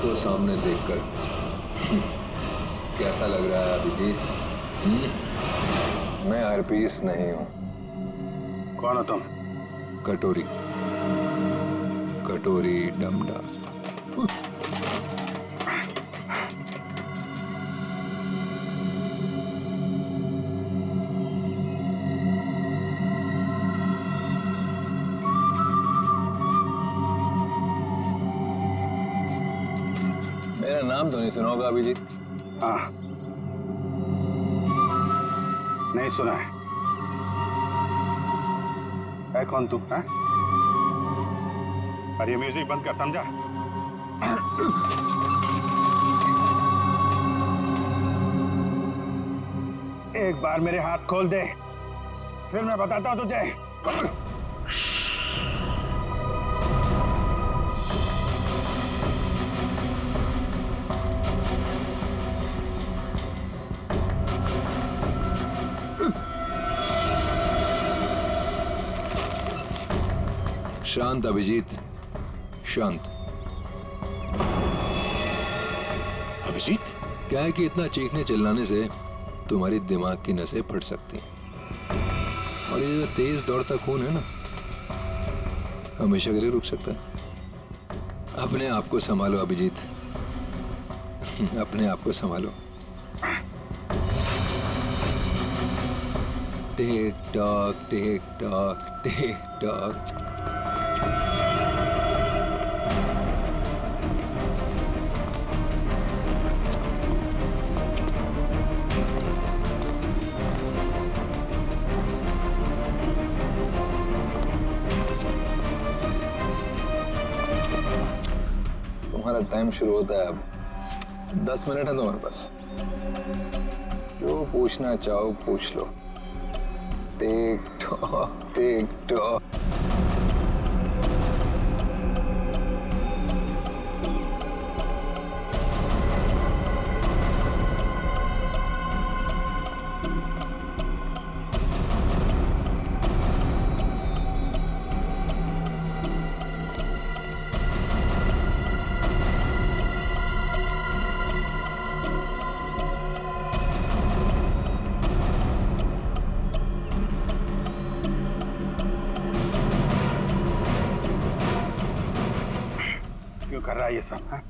को सामने देखकर कैसा लग रहा है अभिजीत? मैं हरपीस नहीं हूं। कौन हो तुम? कटोरी, कटोरी डमडा। मेरा नाम तो नहीं सुना होगा अभिजीत? हाँ, नहीं सुना है कौन तू? है? और ये म्यूजिक बंद कर, समझा? एक बार मेरे हाथ खोल दे, फिर मैं बताता हूं तुझे। शांत अभिजीत, शांत। अभिजीत, क्या है कि इतना चीखने चिल्लाने से तुम्हारी दिमाग की नसें फट सकती हैं, और ये जो तेज दौड़ता खून है ना, हमेशा के लिए रुक सकता है। अपने आप को संभालो अभिजीत, अपने आप को संभालो। Tick tock, TikTok, tick tock. तुम्हारा टाइम शुरू होता है अब। 10 मिनट है तुम्हारे पास, जो पूछना चाहो पूछ लो। Tick tock, tick tock. क्यों कर रहा है ये सब? है?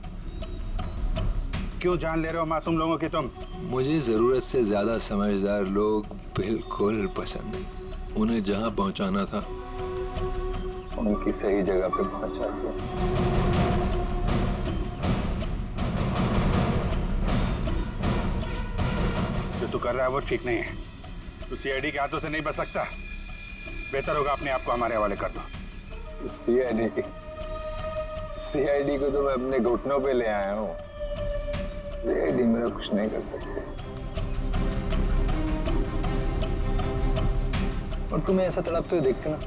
क्यों जान ले रहे हो मासूम लोगों की तुम? मुझे जरूरत से ज्यादा समझदार लोग बिल्कुल पसंद नहीं। उन्हें जहां पहुंचाना था उनकी सही जगह पे पहुंचा दिया। जो तू कर रहा है वो ठीक नहीं है। तू सीआईडी के हाथों से नहीं बच सकता। बेहतर होगा अपने आप को हमारे हवाले कर दो। सीआईडी को तो मैं अपने घुटनों पे ले आया हूँ। सीआईडी मेरा कुछ नहीं कर सकते। और तुम्हें ऐसा तड़पते हुए देखते ना,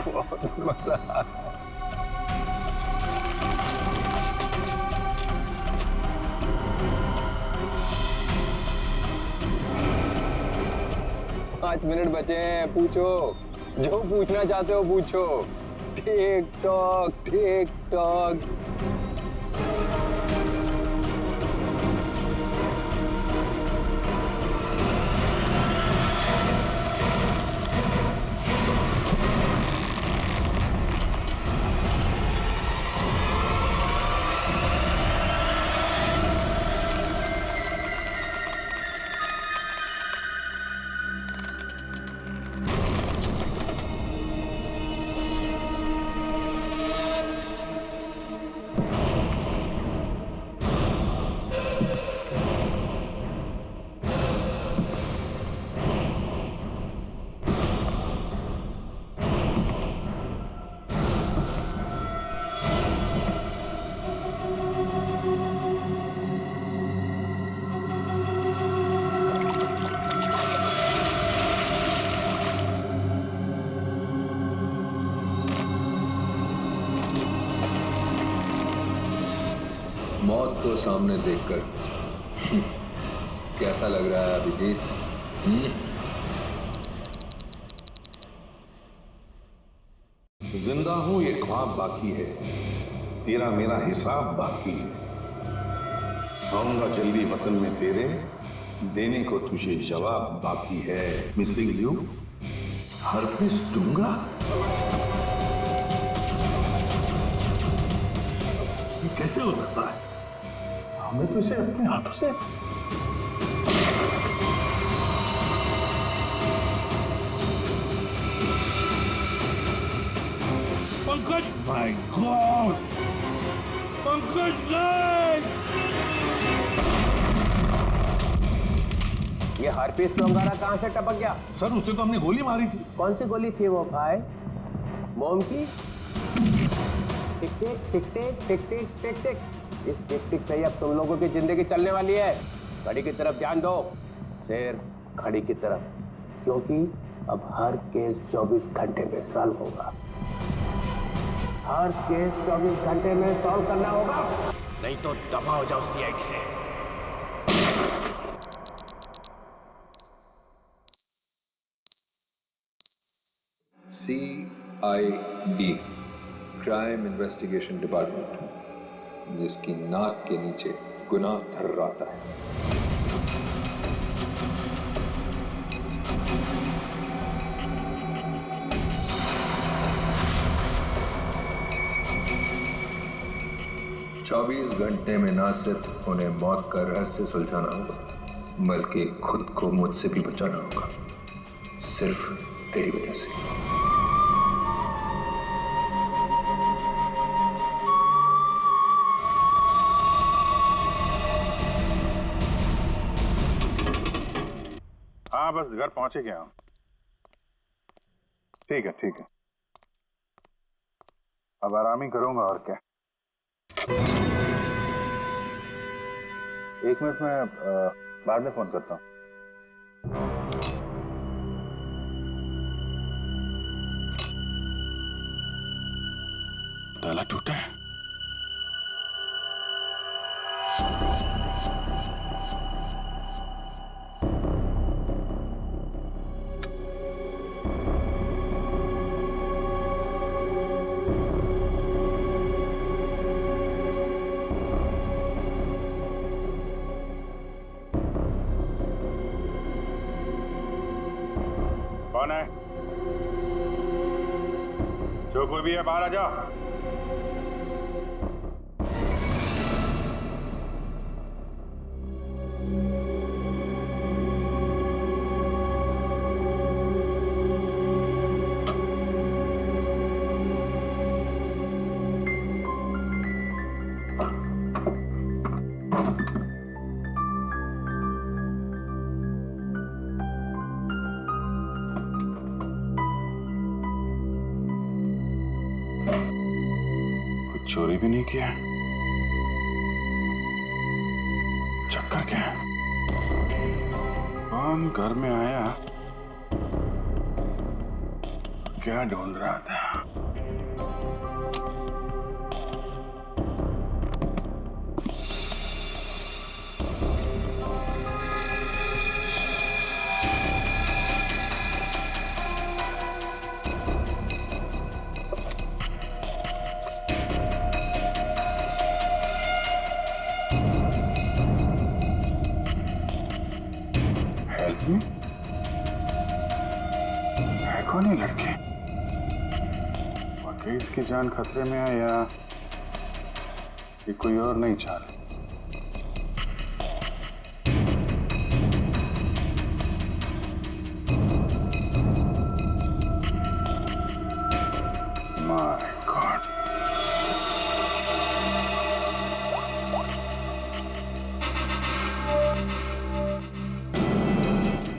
बहुत मजा आता है। 5 मिनट बचे हैं, पूछो जो पूछना चाहते हो पूछो। Tick tock, tick tock. मौत को सामने देखकर कैसा लग रहा है अभिजीत? जिंदा हूं ये ख्वाब बाकी है, तेरा मेरा हिसाब बाकी है। आऊंगा जल्दी वतन में तेरे, देने को तुझे जवाब बाकी है। मिसिंग यू हर्पिस दूंगा। ये कैसे हो सकता है? हमें तो इसे अपने हाथों से पंकज, माय गॉड, पंकज नहीं! ये हार्पिस डोंगारा कहाँ से टपक गया? सर उसे तो हमने गोली मारी थी। कौन सी गोली थी वो भाई? मोम की? टिक टिक टिक टिक टिक टिक टिक टिक। इस टिक टिक से ही अब तुम लोगों की जिंदगी चलने वाली है। घड़ी की तरफ ध्यान दो, सिर्फ घड़ी की तरफ, क्योंकि अब हर केस 24 घंटे में सॉल्व होगा। हर केस 24 घंटे में सॉल्व करना होगा, नहीं तो दफा हो जाओ सीआईडी से। CID, क्राइम इन्वेस्टिगेशन डिपार्टमेंट, जिसकी नाक के नीचे गुनाह थर्राता है। चौबीस घंटे में ना सिर्फ उन्हें मौत का रहस्य सुलझाना होगा, बल्कि खुद को मुझसे भी बचाना होगा, सिर्फ तेरी वजह से। हाँ बस घर पहुंच ही गया हूं। ठीक है ठीक है, अब आराम ही करूंगा और क्या। एक मिनट में बाद में फोन करता हूं। ताला टूटा है। कौन है? जो कोई भी है बाहर आ जाओ। चोरी भी नहीं किया, चक्कर क्या है? कौन घर में आया, क्या ढूंढ रहा था? है कौन ये लड़के? वाकई इसकी जान खतरे में है या ये कोई और नहीं चाल? माय गॉड,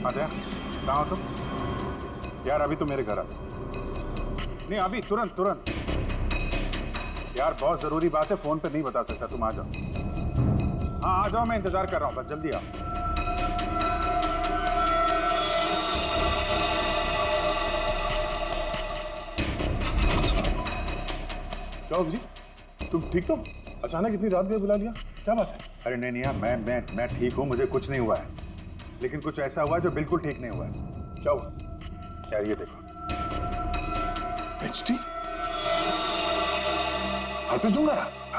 आजा, कहाँ हो तुम? यार अभी तो मेरे घर आ। नहीं अभी तुरंत तुरंत। यार बहुत जरूरी बात है, फोन पे नहीं बता सकता, तुम आ जाओ। हाँ आ जाओ, मैं इंतजार कर रहा हूँ, बस जल्दी आओ। क्या हो जी, तुम ठीक तो? अचानक इतनी रात में बुला लिया, क्या बात है? अरे नहीं नहीं यार, मैं ठीक हूँ, मुझे कुछ नहीं हुआ है, लेकिन कुछ ऐसा हुआ जो बिल्कुल ठीक नहीं हुआ है। क्या हुआ? यार ये देखो। एचटी? हर्पिस दूंगा?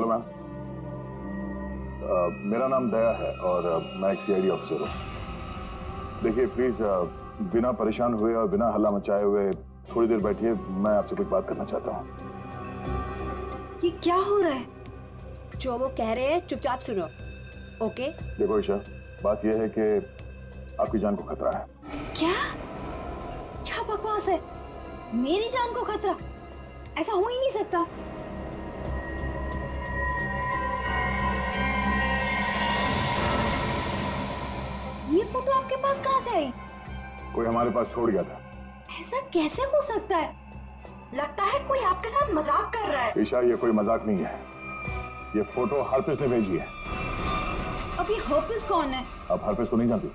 हेलो मैम, मेरा नाम दया है और मैं एक सीआईडी ऑफिसर हूँ। देखिए प्लीज बिना परेशान हुए और बिना हल्ला मचाए हुए थोड़ी देर बैठिए, मैं आपसे कुछ बात करना चाहता हूँ। ये क्या हो रहा है? जो वो कह रहे हैं चुपचाप सुनो, ओके? देखो ईशा, बात यह है कि आपकी जान को खतरा है। क्या क्या बकवास है? मेरी जान को खतरा? ऐसा हो ही नहीं सकता। ये फोटो आपके पास कहाँ से आई? कोई हमारे पास छोड़ गया था। ऐसा कैसे हो सकता है? लगता है कोई आपके साथ मजाक कर रहा है। ईशा, ये कोई मजाक नहीं है, ये फोटो हरप्रीत ने भेजी है। अभी हरप्रीत कौन है? आप हरप्रीत को नहीं जानती?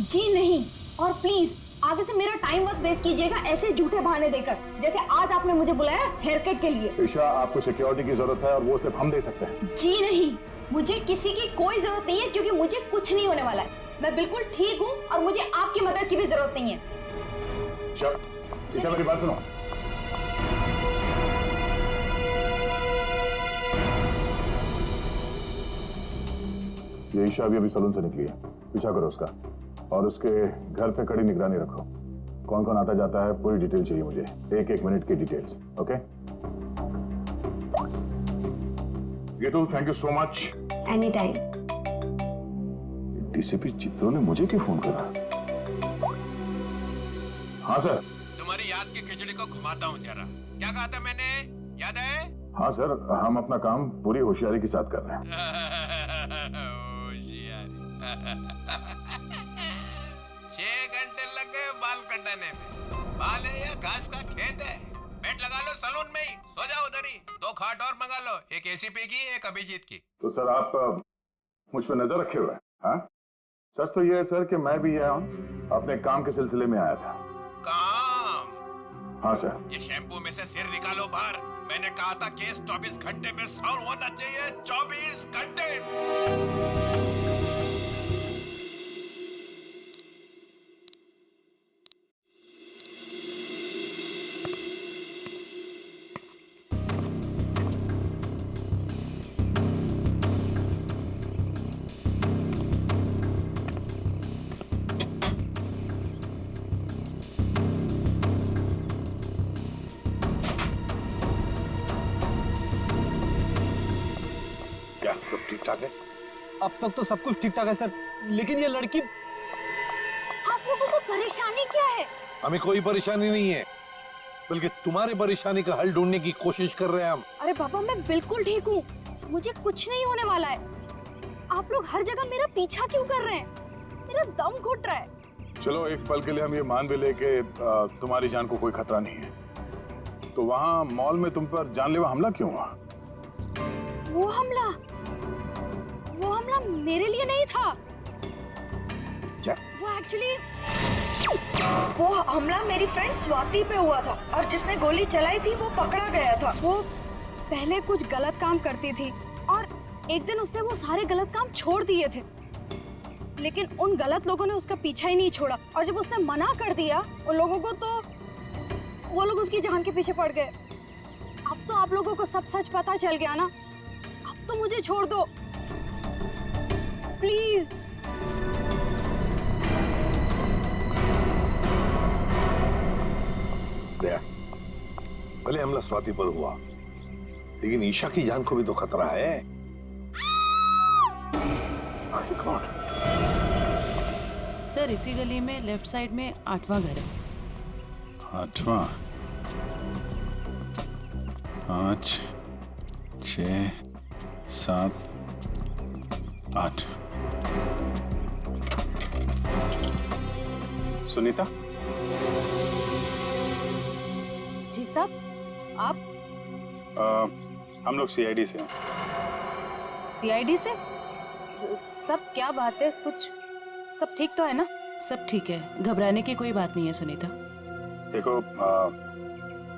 जी नहीं, और प्लीज आगे से मेरा टाइम मत वेस्ट कीजिएगा ऐसे झूठे बहाने देकर, जैसे आज आपने मुझे बुलाया हेयर कट के लिए। ईशा, आपको सिक्योरिटी की जरूरत है और वो सिर्फ हम दे सकते हैं। जी नहीं, मुझे किसी की कोई जरूरत नहीं है, क्योंकि मुझे कुछ नहीं होने वाला है। मैं बिल्कुल ठीक हूँ और मुझे आपकी मदद की भी जरूरत नहीं है। ईशा, मेरी बात सुनो। ये ईशा अभी सलून से निकली है, पीछा करो उसका और उसके घर पे कड़ी निगरानी रखो। कौन कौन आता जाता है पूरी डिटेल चाहिए मुझे, एक मिनट की डिटेल्स। ओके गेतू, thank you so much. Any time. DCP चित्रों ने मुझे क्यों फोन करा? हाँ सर। तुम्हारी याद की खिचड़ी को घुमाता हूँ जरा। क्या कहा था मैंने, याद है? हाँ सर, हम अपना काम पूरी होशियारी के साथ कर रहे हैं। होशियारी। 6 घंटे लग गए बाल कटाने में। बाल है या घास का खेत है? बेड लगा लो सलून में ही, सो जाओ उधर ही। 2 खाट और मंगा लो, एक एसीपी की, एक अभिजीत की। तो सर आप मुझ पर नजर रखे हुए हैं? हाँ, सच तो ये है सर कि मैं भी यहाँ अपने काम के सिलसिले में आया था। काम? हाँ सर। ये शैम्पू में से सिर निकालो बाहर। मैंने कहा था केस 24 घंटे में सॉल्व होना चाहिए। 24 घंटे। सब ठीक ठाक है? अब तक तो सब कुछ ठीक ठाक है सर, लेकिन ये लड़की। आप लोगों को परेशानी क्या है? हमें कोई परेशानी नहीं है, बल्कि तुम्हारी परेशानी का हल ढूंढने की कोशिश कर रहे हैं हम। अरे पापा, मैं बिल्कुल ठीक हूँ, मुझे कुछ नहीं होने वाला है। आप लोग हर जगह मेरा पीछा क्यों कर रहे हैं? मेरा दम घुट रहा है। चलो एक पल के लिए हम ये मान भी ले कि तुम्हारी जान को कोई खतरा नहीं है, तो वहाँ मॉल में तुम पर जानलेवा हमला क्यों हुआ? वो हमला मेरे लिए नहीं था। क्या? वो हमला मेरी फ्रेंड स्वाति पे हुआ था, और जिसने गोली चलाई थी वो पकड़ा गया था। वो पहले कुछ गलत काम करती थी और एक दिन उसने वो सारे गलत काम छोड़ दिए थे, लेकिन उन गलत लोगों ने उसका पीछा ही नहीं छोड़ा, और जब उसने मना कर दिया उन लोगों को, तो वो लोग उसकी जान के पीछे पड़ गए। अब तो आप लोगों को सब सच पता चल गया ना, अब तो मुझे छोड़ दो प्लीज। दया, भले हमला स्वाति पर हुआ, लेकिन ईशा की जान को भी तो खतरा है। सर इसी गली में लेफ्ट साइड में 8वां घर है। 8वां? 5, 6, 7, 8। सुनीता? जी साहब, आप? हम लोग सीआईडी से हैं। सीआईडी से? सब क्या बात है, कुछ सब ठीक तो है ना? सब ठीक है, घबराने की कोई बात नहीं है सुनीता। देखो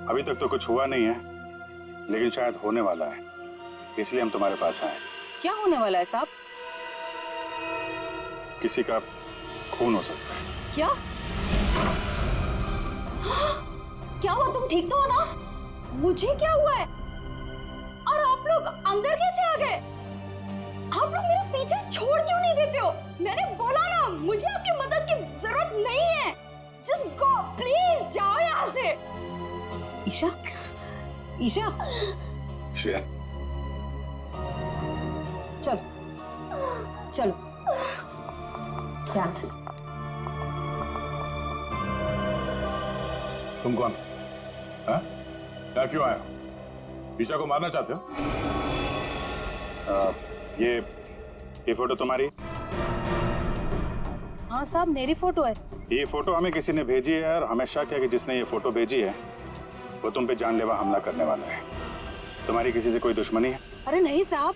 अभी तक तो कुछ हुआ नहीं है, लेकिन शायद होने वाला है, इसलिए हम तुम्हारे पास आए। क्या होने वाला है साहब? किसी का खून हो सकता है। क्या? क्या हुआ? तुम ठीक तो हो ना? मुझे क्या हुआ है? और आप लोग अंदर कैसे आ गए? आप लोग मेरा पीछे छोड़ क्यों नहीं देते हो? मैंने बोला ना, मुझे आपकी मदद की जरूरत नहीं है। जस्ट गो प्लीज, जाओ यहाँ से। ईशा, ईशा, श्रेया, चलो चलो ध्यान से। तुम कौन? हाँ? क्या क्यों आया? ईशा को मारना चाहते हो? ये फोटो तुम्हारी? हाँ साहब, मेरी फोटो है। ये फोटो हमें किसी ने भेजी है और हमें शक है कि जिसने ये फोटो भेजी है वो तुम पे जानलेवा हमला करने वाला है। तुम्हारी किसी से कोई दुश्मनी है? अरे नहीं साहब,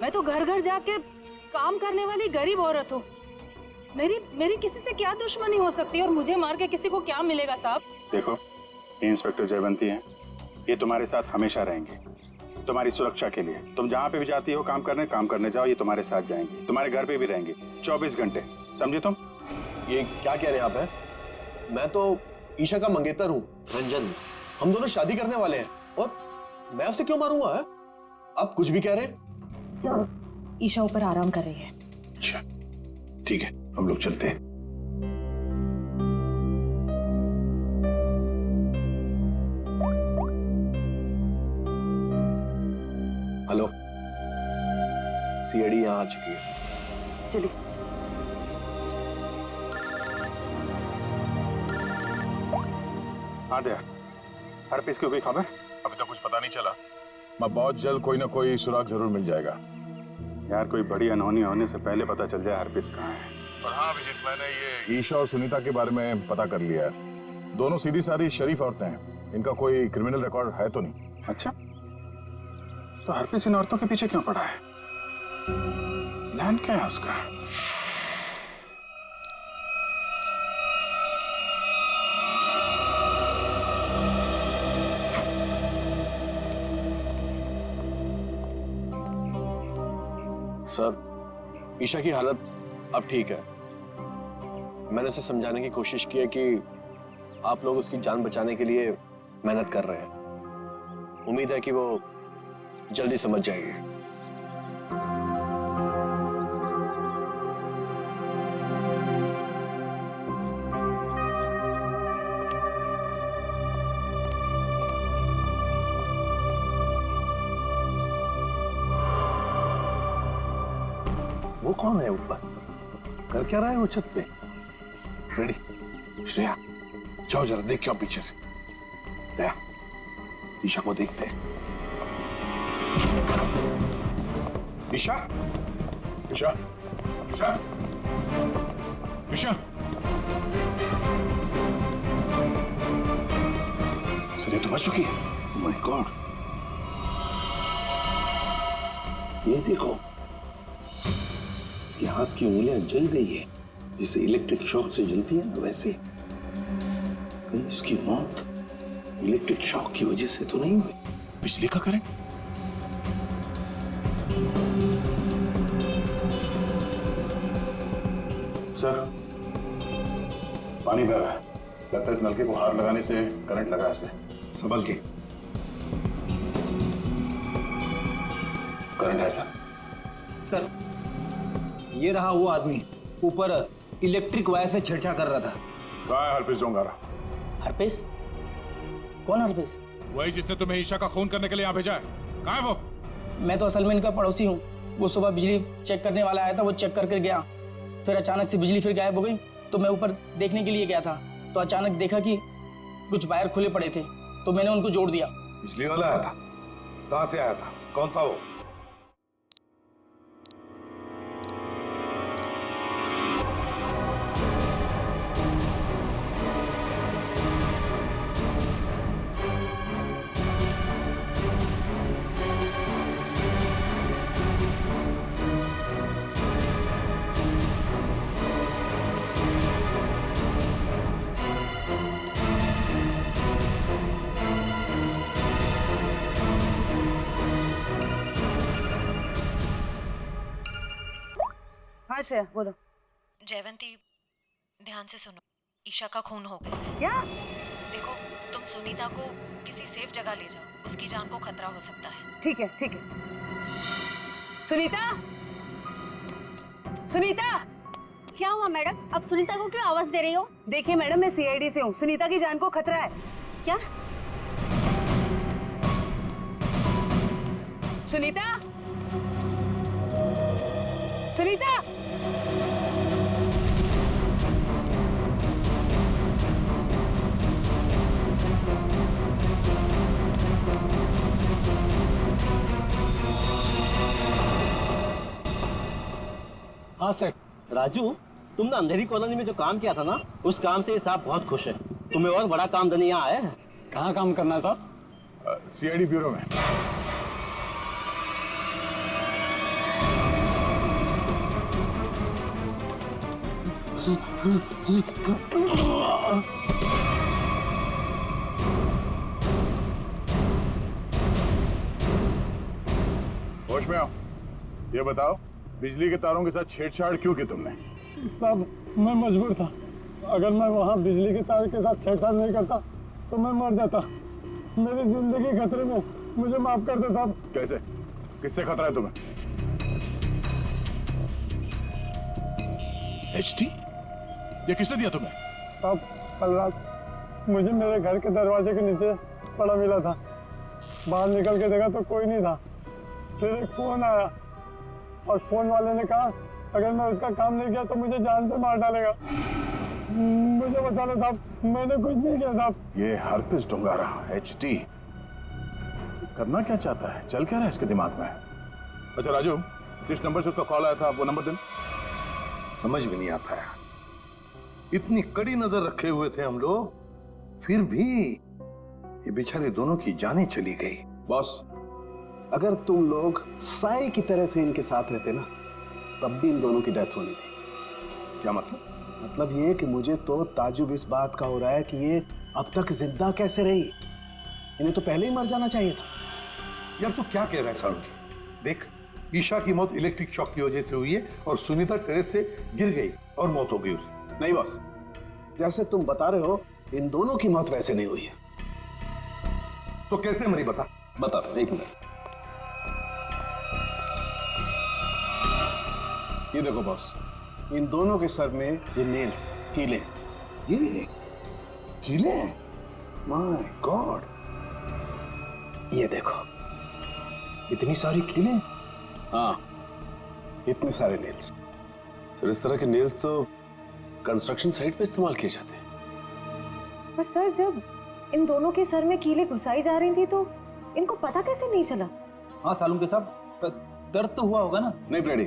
मैं तो घर घर जाके काम करने वाली गरीब औरत हूँ। मेरी किसी से क्या दुश्मनी हो सकती है, और मुझे मार के किसी को क्या मिलेगा साहब? देखो, ये इंस्पेक्टर जयवंती है, ये तुम्हारे साथ हमेशा रहेंगे, तुम्हारी सुरक्षा के लिए। तुम जहाँ पे भी जाती हो काम करने जाओ, ये तुम्हारे साथ जाएंगे, तुम्हारे घर पे भी रहेंगे 24 घंटे, समझे तुम? ये क्या कह रहे हैं आप? मैं तो ईशा का मंगेतर हूँ, रंजन। हम दोनों शादी करने वाले हैं, और मैं उसे क्यों मारूंगा? है? आप कुछ भी कह रहे हैं? सर, ईशा ऊपर आराम कर रही है। अच्छा, ठीक है, हम लोग चलते हैं। हेलो, सीआईडी यहाँ आ चुकी है। चलिए। हाँ दया, हर पीस की कोई खबर? अभी तक कुछ पता नहीं चला, मैं बहुत जल्द कोई ना कोई सुराग जरूर मिल जाएगा। यार कोई बड़ी अनहोनी होने से पहले पता चल जाए हर पीस कहाँ है। और हाँ अभिजीत, मैंने ये ईशा और सुनीता के बारे में पता कर लिया है। दोनों सीधी सादी शरीफ औरतें हैं, इनका कोई क्रिमिनल रिकॉर्ड है तो नहीं। अच्छा, तो हर पीस इन औरतों के पीछे क्यों पड़ा है? प्लान क्या है उसका? सर, ईशा की हालत अब ठीक है। मैंने उसे समझाने की कोशिश की है कि आप लोग उसकी जान बचाने के लिए मेहनत कर रहे हैं। उम्मीद है कि वो जल्दी समझ जाएगी। वो कौन है ऊपर? कर क्या रहा है वो छत पे? फ्रेडी, श्रेया, जाओ जरा देख क्या पीछे से। दया, ईशा को देखते हैं। ईशा, ईशा, ईशा, ईशा। सर ये तो मर चुकी है। ओह माय गॉड, ये देखो, इसके हाथ की उंगलियां जल गई है, जैसे इलेक्ट्रिक शॉक से जलती है ना, वैसे। कहीं इसकी मौत इलेक्ट्रिक शॉक की वजह से तो नहीं हुई? बिजली का करंट? सर, पानी बह रहा है, लगता है इस नलके को हाथ लगाने से करंट लगा इसे। संभल के। करंट है सर। सर, ये रहा वो आदमी, ऊपर इलेक्ट्रिक वायर से छेड़छाड़ कर रहा था। कहाँ है हरपीस डोंगारा? हरपीस? कौन हरपीस? वही जिसने तुम्हें ईशा का खून करने के लिए यहाँ भेजा है। कहाँ है वो? मैं तो असल में इनका पड़ोसी हूँ। वो सुबह बिजली चेक करने वाला आया था, वो चेक करके गया, फिर अचानक से बिजली फिर गायब हो गई। तो मैं ऊपर देखने के लिए गया था, तो अचानक देखा कि कुछ वायर खुले पड़े थे, तो मैंने उनको जोड़ दिया। बिजली वाला आया था? कहाँ से आया था? कौन था वो? हाँ श्रेया, बोलो। जयवंती, ध्यान से सुनो, ईशा का खून हो गया है। क्या? देखो, तुम सुनीता को किसी सेफ जगह ले जाओ, उसकी जान को खतरा हो सकता है। ठीक है, ठीक है। सुनीता, सुनीता, क्या हुआ मैडम? अब सुनीता को क्यों आवाज दे रही हो? देखिए मैडम, मैं सीआईडी से हूँ। सुनीता की जान को खतरा है। क्या? सुनीता, सुनीता, हाँ सर। राजू, तुमने अंधेरी कॉलोनी में जो काम किया था ना, उस काम से साहब बहुत खुश है। तुम्हें और बड़ा काम देने यहाँ आए हैं। कहाँ काम करना है साहब? सीआईडी ब्यूरो में। होश में आओ। ये बताओ, बिजली के तारों के साथ छेड़छाड़ क्यों की तुमने? साहब, मैं मजबूर था। अगर मैं वहाँ बिजली के तार के साथ छेड़छाड़ नहीं करता तो मैं मर जाता। मेरी जिंदगी खतरे में, मुझे माफ कर दो साहब। कैसे? किससे खतरा है तुम्हें? एचटी? ये किसने दिया तुम्हें? साहब, कल रात मुझे मेरे घर के दरवाजे के नीचे पड़ा मिला था। बाहर निकल के देखा तो कोई नहीं था। फिर एक फोन आया और फोन वाले ने कहा अगर मैं उसका काम नहीं किया तो मुझे जान से मार डालेगा। मुझे बचा लो साहब, मैंने कुछ नहीं किया साहब। ये हरपिस डोंगारा एचटी करना क्या चाहता है? चल क्या रहा है इसके दिमाग में? अच्छा राजू, जिस नंबर से उसका कॉल आया था वो नंबर देना। समझ में नहीं आता है, इतनी कड़ी नजर रखे हुए थे हम लोग, फिर भी ये बेचारे दोनों की जानें चली गई। बॉस, अगर तुम लोग साए की तरह से इनके साथ रहते ना, तब भी इन दोनों की डेथ होनी थी। क्या मतलब? मतलब ये कि मुझे तो ताजुब इस बात का हो रहा है कि ये अब तक जिंदा कैसे रही। इन्हें तो पहले ही मर जाना चाहिए था। यार तू क्या कह रहा है साळुंकी? देख, ईशा की मौत इलेक्ट्रिक शॉक की वजह से हुई है और सुनीता टेरेस से गिर गई और मौत हो गई उसकी। नहीं बॉस, जैसे तुम बता रहे हो इन दोनों की मौत वैसे नहीं हुई है। तो कैसे मरी बता? बता दो, एक मिनट। ये देखो बॉस, इन दोनों के सर में ये नेल्स, कीले। ये कीले? माय गॉड, ये देखो, इतनी सारी कीले? हाँ, इतने सारे नेल्स। सर, इस तरह के नेल्स तो कंस्ट्रक्शन साइट पे इस्तेमाल किए जाते हैं। पर सर, जब इन दोनों के सर में कीले घुसाई जा रही थी तो इनको पता कैसे नहीं चला? हाँ सालून के साहब, दर्द तो हुआ होगा ना? नहीं फ्रेडी,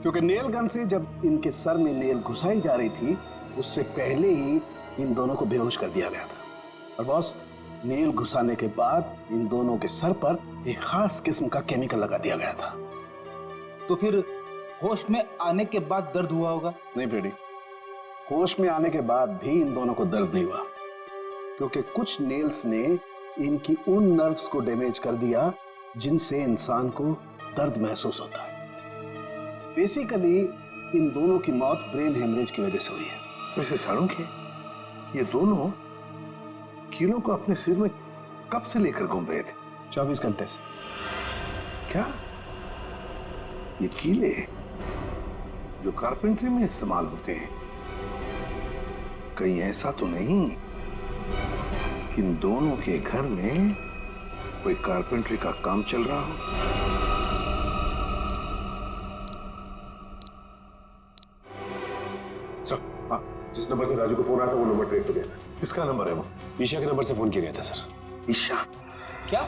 क्योंकि नेल गन से जब इनके सर में नेल घुसाई जा रही थी उससे पहले ही इन दोनों को बेहोश कर दिया गया था। और बॉस, नेल घुसाने के बाद इन दोनों के सर पर एक खास किस्म का केमिकल लगा दिया गया था। तो फिर होश में आने के बाद दर्द हुआ होगा? नहीं फ्रेडी, होश में आने के बाद भी इन दोनों को दर्द नहीं हुआ, क्योंकि कुछ नेल्स ने इनकी उन नर्व्स को डैमेज कर दिया जिनसे इंसान को दर्द महसूस होता है। बेसिकली इन दोनों की मौत ब्रेन हेमरेज की वजह से हुई है। वैसे साळुंकी, ये दोनों कीलों को अपने सिर में कब से लेकर घूम रहे थे? 24 घंटे से। क्या ये कीले जो कारपेंट्री में इस्तेमाल होते हैं, कहीं ऐसा तो नहीं कि इन दोनों के घर में कोई कारपेंट्री का काम चल रहा हो? सर, हाँ, जिस नंबर से राजू को फोन आया था वो नंबर ट्रेस हो गया सर। किसका नंबर है वो? ईशा के नंबर से फोन किया गया था सर। ईशा? क्या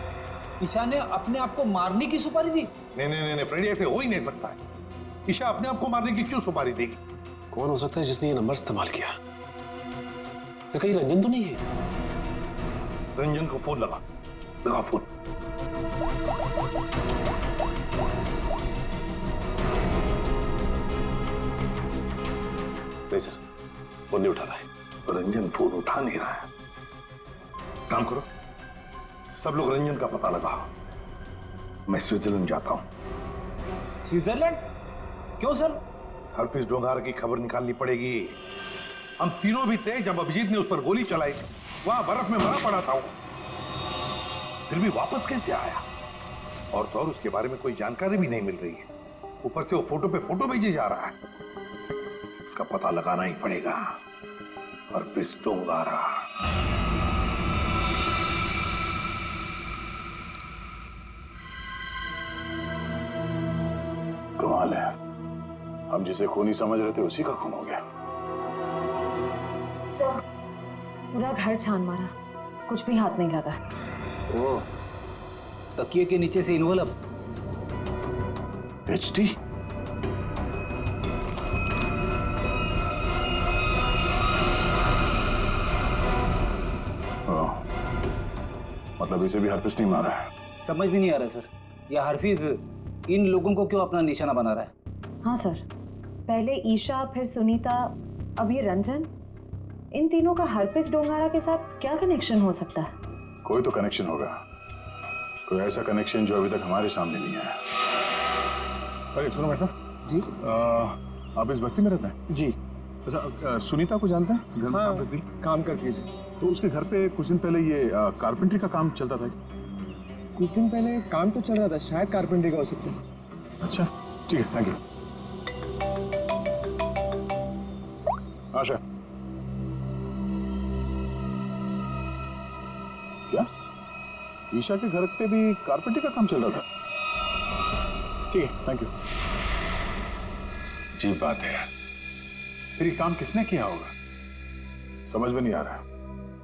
ईशा ने अपने आप को मारने की सुपारी दी? नहीं फ्रेडी, ऐसे हो ही नहीं सकता है। ईशा अपने आप को मारने की क्यों सुपारी देगी? कौन हो सकता है जिसने ये नंबर इस्तेमाल किया? तो कहीं रंजन तो नहीं है? रंजन को फोन लगा फोन। नहीं सर, फोन नहीं उठा रहा है। रंजन फोन उठा नहीं रहा है। काम करो, सब लोग रंजन का पता लगाओ। मैं स्विट्जरलैंड जाता हूं। स्विट्जरलैंड? क्यों सर? हरपिस डोंगारा की खबर निकालनी पड़ेगी। हम तीनों भी थे जब अभिजीत ने उस पर गोली चलाई, वहां बर्फ में मरा पड़ा था वो, फिर भी वापस कैसे आया? और तो और उसके बारे में कोई जानकारी भी नहीं मिल रही है। ऊपर से वो फोटो पे फोटो भेजे जा रहा है। इसका पता लगाना ही पड़ेगा। हरप्रीत डोंगारा। कमाल है, हम जिसे खूनी समझ रहे थे उसी का खून हो गया। सर, पूरा घर छान मारा, कुछ भी हाथ नहीं लगा। ओ, तकिए के नीचे से इन्वॉल्व। एचडी? मतलब इसे भी हरप्रीत नहीं मारा है? समझ भी नहीं आ रहा सर, यह हरफीज इन लोगों को क्यों अपना निशाना बना रहा है? हाँ सर, पहले ईशा, फिर सुनीता, अब ये रंजन। इन तीनों का हरप्रीत डोंगारा के साथ क्या कनेक्शन हो सकता है? कोई तो कनेक्शन होगा, कोई ऐसा कनेक्शन जो अभी तक हमारे सामने नहीं आया। अरे सुनो भाई साहब जी, आप इस बस्ती में रहते हैं? जी। अच्छा, सुनीता को जानते हैं? घर में काम करती? काम करती थी। तो उसके घर पे कुछ दिन पहले ये कारपेंटरी का काम चलता था। कुछ दिन पहले काम तो चल रहा था, शायद कारपेंटरी का हो सकता है। अच्छा ठीक है, थैंक यू। आशा, क्या ईशा के घर पे भी कारपेंटरी का काम चल रहा था? ठीक है, थैंक यू। अजीब बात है, फिर ये काम किसने किया होगा, समझ में नहीं आ रहा।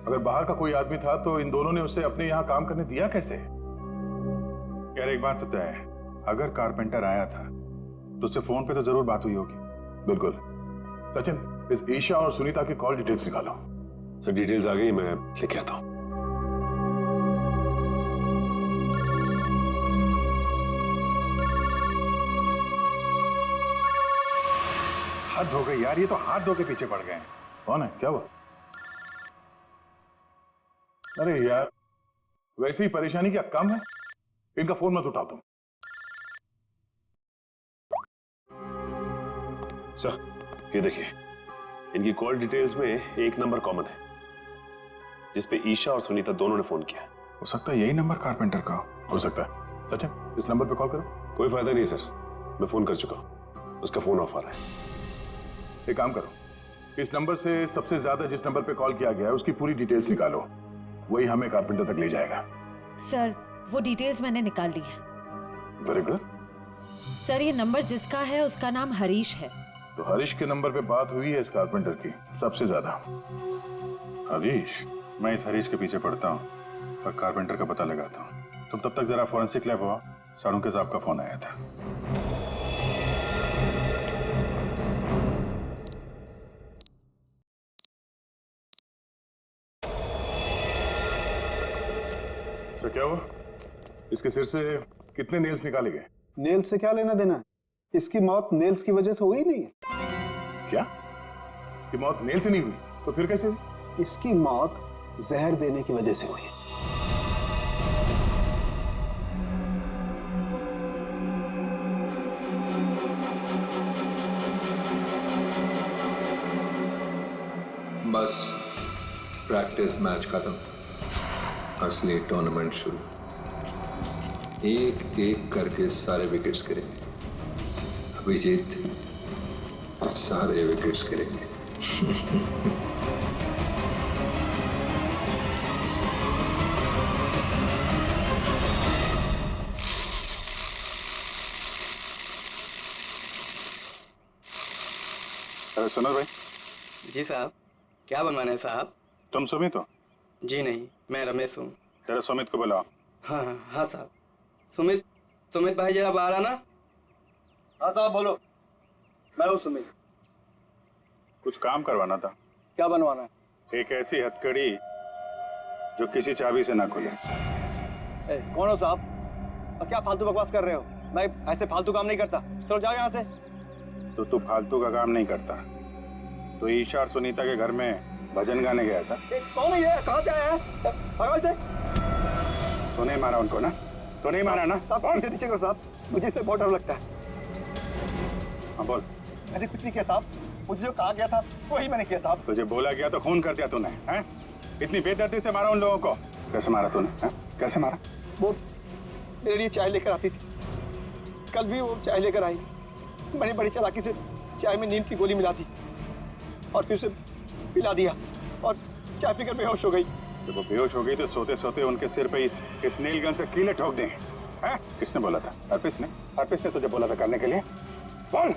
अगर बाहर का कोई आदमी था तो इन दोनों ने उसे अपने यहाँ काम करने दिया कैसे? यार एक बात तो तय है, अगर कारपेंटर आया था तो उससे फोन पे तो जरूर बात हुई होगी। बिल्कुल। सचिन, इस ईशा और सुनीता की कॉल डिटेल्स निकालो। सर डिटेल्स आ गई, मैं लेके आता हूँ। हाथ धो गए यार, ये तो हाथ धो के पीछे पड़ गए हैं। कौन है, क्या हुआ? अरे यार, वैसे ही परेशानी क्या कम है? इनका फोन मत उठा तुम। सर ये देखिए, इनकी कॉल डिटेल्स में एक नंबर कॉमन है जिसपे ईशा और सुनीता दोनों ने फोन किया। हो सकता है यही नंबर कारपेंटर का हो सकता है। सचिन, इस नंबर पे कॉल करो। कोई फायदा नहीं सर, मैं फोन कर चुका हूं, उसका फोन ऑफ आ रहा है। एक काम करो, इस नंबर से सबसे ज्यादा जिस नंबर पे कॉल किया गया है उसकी पूरी डिटेल्स निकालो, वही हमें कारपेंटर तक ले जाएगा। सर वो डिटेल्स मैंने निकाल ली है। Very good. सर ये नंबर जिसका है उसका नाम हरीश है। तो हरीश के नंबर पे बात हुई है इस कारपेंटर की सबसे ज्यादा। हरीश? मैं इस हरीश के पीछे पड़ता हूँ और कारपेंटर का पता लगाता हूँ। तुम तब तक जरा फॉरेंसिक लैब हुआ, सारुंके साहब का फोन आया था। सर क्या हुआ? इसके सिर से कितने नेल्स निकाले गए? नेल्स से क्या लेना देना है? इसकी मौत नेल्स की वजह से हुई नहीं है। क्या? कि मौत नेल से नहीं हुई तो फिर कैसे हुई? इसकी मौत जहर देने की वजह से हुई। बस प्रैक्टिस मैच खत्म, असली टूर्नामेंट शुरू। एक एक करके सारे विकेट्स गिरेंगे। अभिजीत सारे विकेट्स गिरेंगे। अरे सुनो भाई। जी साहब, क्या बनवाना है साहब? तुम सुमित हो? जी नहीं, मैं रमेश हूँ। जरा सुमित को बुलाओ। हाँ हाँ हाँ साहब। सुमित भाई जरा बाहर आना। हाँ साहब बोलो। मैं हूँ सुमित। कुछ काम करवाना था। क्या बनवाना है? एक ऐसी हथकड़ी जो किसी चाबी से ना खुले। कौन हो साहब? और क्या फालतू बकवास कर रहे हो? मैं ऐसे फालतू काम नहीं करता। चलो जाओ यहाँ से। तो तू फालतू का काम नहीं करता तो ईशा और सुनीता के घर में भजन गाने गया था। कौन है ये? कहाँ से आया है? भगाओ इसे। तो नहीं मारा उनको ना? तो नहीं मारा ना? साहब इसे नीचे करो साहब, मुझे इससे बहुत डर लगता है। हाँ बोल। मैंने कुछ नहीं किया साहब, मुझे जो कहा गया था वही मैंने किया साहब। तुझे बोला गया तो खून कर दिया तूने, हैं? इतनी बेदर्दी से मारा उन लोगों को। कैसे मारा तूने? कैसे मारा? मेरे लिए चाय लेकर आती थी। कल भी वो चाय लेकर आई। मैंने बड़ी चालाकी से चाय में नींद की गोली मिला दी और फिर उसे पिला दिया और चाय पीकर बेहोश हो गई। जब वो बेहोश हो गई तो सोते सोते उनके सिर पे इस नील गन से कीले ठोक दें। हैं? किसने बोला था? हरपिस ने? हरपिस ने तुझे बोला था करने के लिए? बोल।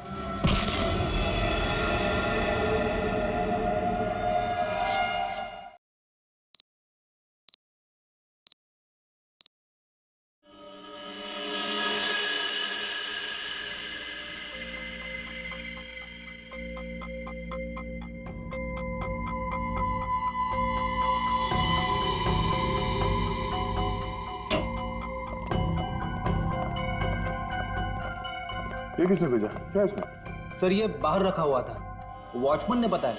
ये किसने भेजा? क्या इसमें? सर ये बाहर रखा हुआ था, वॉचमैन ने बताया।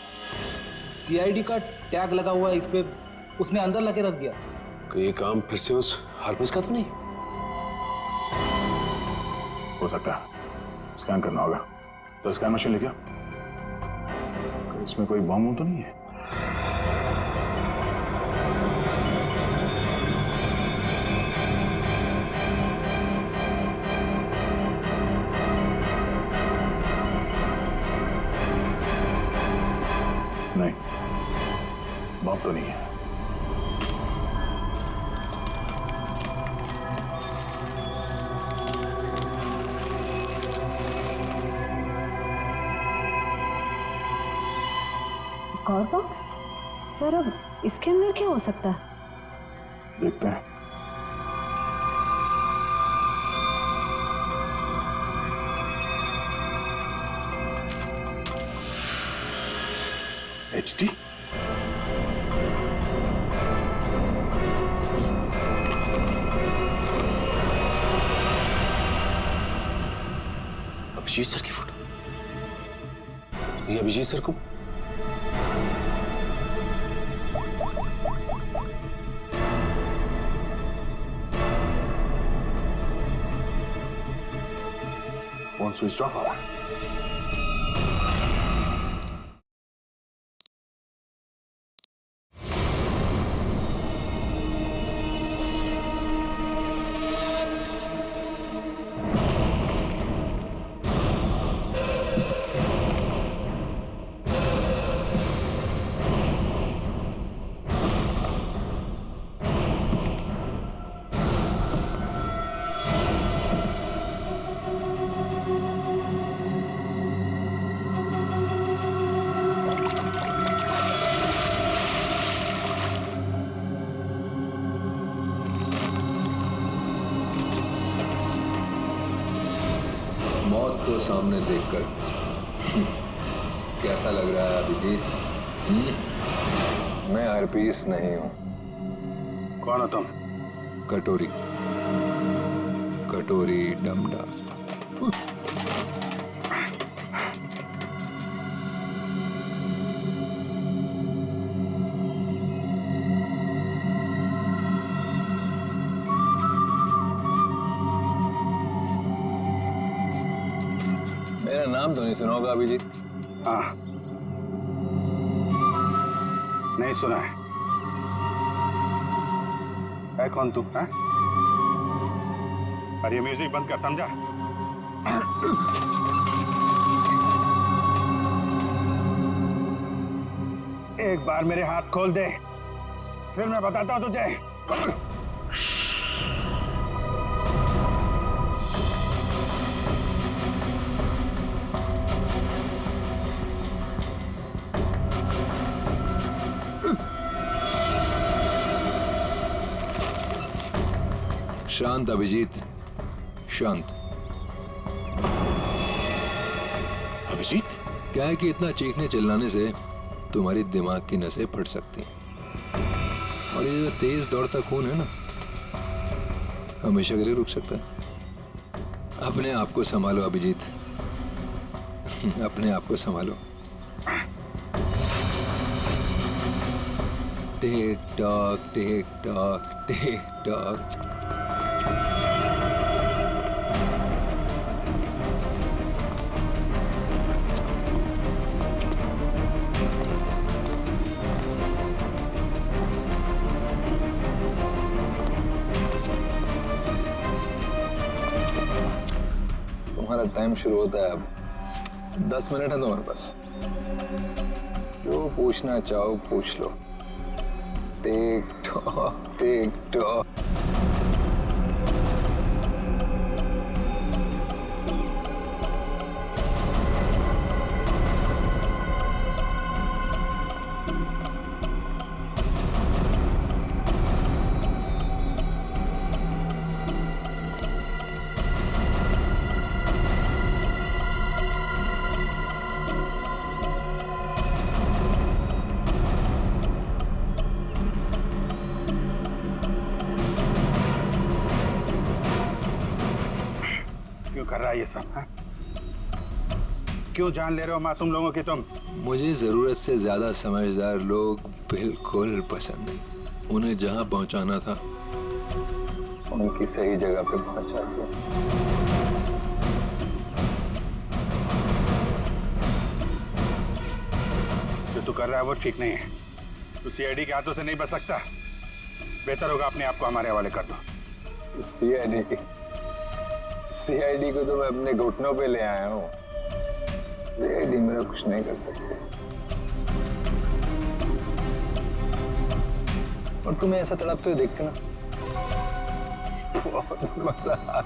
सीआईडी का टैग लगा हुआ है इस पे, उसने अंदर लाके रख दिया। तो ये काम फिर से उस हरपिस का तो नहीं? हो सकता है, स्कैन करना होगा। तो स्कैन मशीन लेके आओ। इसमें कोई बम तो नहीं है? नहीं, बम तो नहीं है। एक और बॉक्स? सर अब इसके अंदर क्या हो सकता है? देखते हैं। HD? अभिजीत सर की फोटो। ये अभिजीत सर को फोन स्विच ऑफ आ रहा है। मौत को सामने देखकर कैसा लग रहा है अभिजीत? मैं हरपीस नहीं हूं। कौन हो तुम? कटोरी, कटोरी डमडा। मेरा नाम तो नहीं सुना होगा अभिजीत? हाँ, नहीं सुना है कौन तू? है? अरे ये म्यूजिक बंद कर, समझा? एक बार मेरे हाथ खोल दे, फिर मैं बताता हूं तुझे। शांत अभिजीत, शांत। अभिजीत? क्या है कि इतना चीखने चिल्लाने से तुम्हारी दिमाग की नसें फट सकती हैं, और ये जो तेज दौड़ता खून है ना, हमेशा के लिए रुक सकता है। अपने आप को संभालो अभिजीत, अपने आप को संभालो। Tick tock, TikTok, tick tock. तुम्हारा टाइम शुरू होता है अब। 10 मिनट है तुम्हारे पास, जो पूछना चाहो पूछ लो। Tick tock tick tock. क्यों कर रहा है ये सब? हाँ? क्यों जान ले रहे हो मासूम लोगों की तुम? मुझे जरूरत से ज्यादा समझदार लोग बिल्कुल पसंद नहीं। उन्हें जहां पहुंचाना था उनकी सही जगह पे पहुंचा दिया। जो तू कर रहा है वो ठीक नहीं है। तू सीआईडी के हाथों से नहीं बच सकता। बेहतर होगा अपने आप को हमारे हवाले कर दो। सीआईडी को तो मैं अपने घुटनों पे ले आया हूँ। सीआईडी मेरा कुछ नहीं कर सकते। और तुम्हें ऐसा तड़पते हुए देखते ना, बहुत मजा आता है।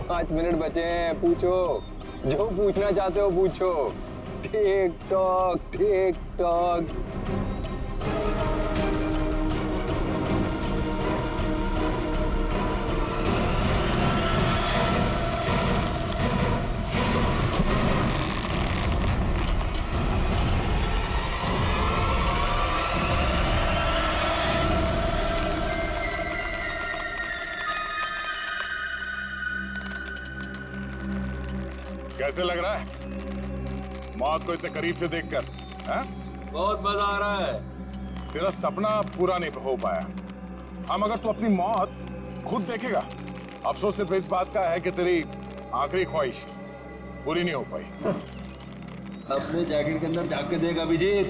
5 मिनट बचे हैं, पूछो जो पूछना चाहते हो पूछो। Tick tock tick tock. कैसे लग रहा है मौत को इतने करीब से देखकर? बहुत मजा आ रहा है। तेरा सपना पूरा नहीं हो पाया। हम अगर तू अपनी मौत खुद देखेगा, अफसोस सिर्फ इस बात का है कि तेरी आखिरी ख्वाहिश पूरी नहीं हो पाई। अपने जैकेट के अंदर झांक के देख Abhijeet.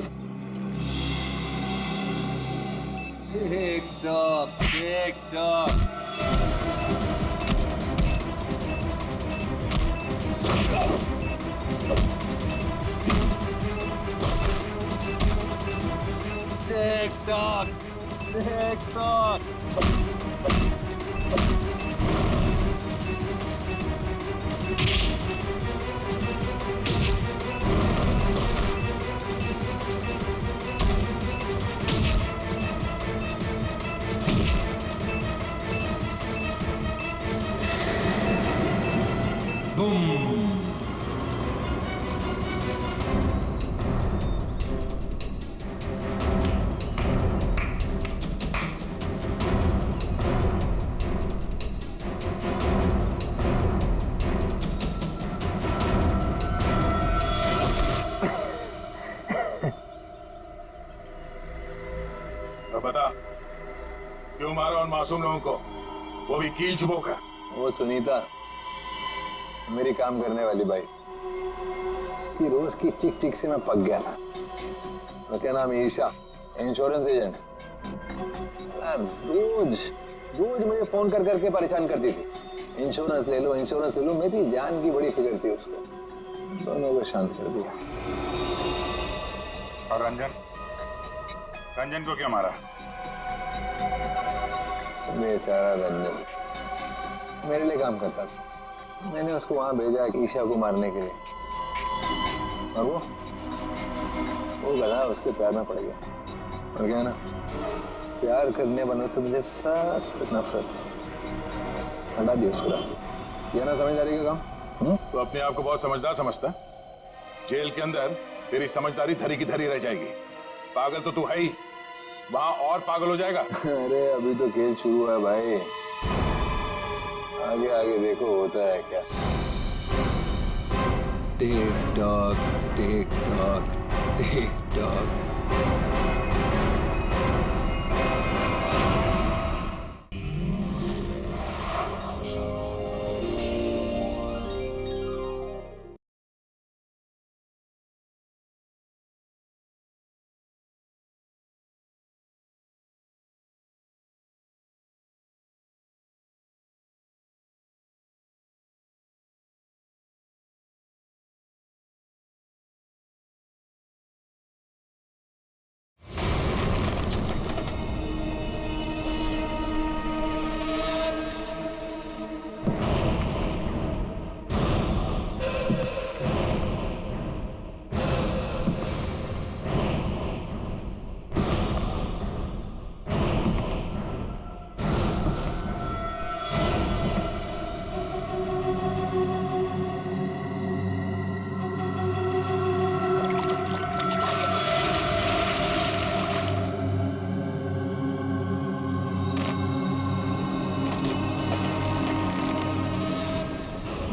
TikTok TikTok. TikTok, TikTok. Boom. बता क्यों मारा उन मासूम लोगों को, वो भी कील चुबो कर? वो सुनीता मेरी काम करने वाली बाई कि रोज की चिक चिक से मैं पक गया था। उसका नाम ईशा, इंश्योरेंस एजेंट। रोज रोज मुझे फोन कर करके परेशान करती थी। इंश्योरेंस ले लो इंश्योरेंस ले लो। मेरी जान की बड़ी फिक्र थी उसको। दोनों को शांत कर दिया। और रंजन, रंजन को क्यों मारा? बेचारा रंजन मेरे लिए काम करता था। मैंने उसको वहां भेजा ईशा को मारने के लिए, और वो गधा उसके पैर में पड़ गया। और क्या है ना, प्यार करने वालों से मुझे सख्त नफरत है। हटा दिया उसको रास्ते। यह ना समझदारी का काम। तो अपने आप को बहुत समझदार समझता? जेल के अंदर तेरी समझदारी धरी की धरी रह जाएगी। पागल तो तू है ही, वहां और पागल हो जाएगा। अरे अभी तो खेल शुरू है भाई, आगे आगे देखो होता है क्या। Tick tock TikTok tick tock.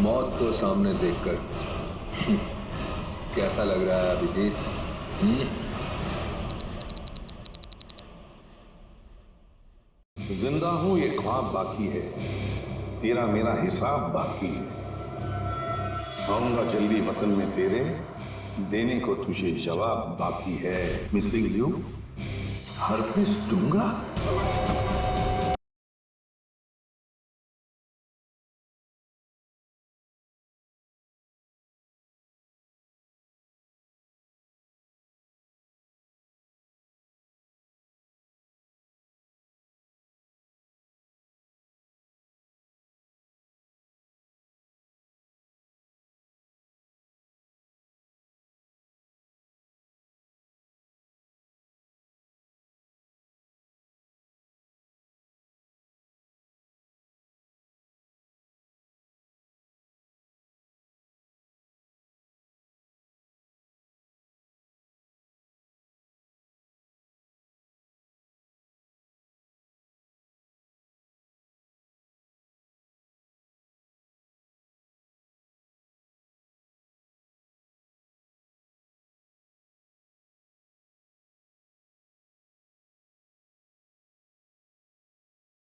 मौत को सामने देखकर कैसा लग रहा है अभिजीत? जिंदा हूं ये ख्वाब बाकी है, तेरा मेरा हिसाब बाकी है। आऊंगा जल्दी वतन में तेरे, देने को तुझे जवाब बाकी है। मिसिंग यू, हरगिज़ दूंगा।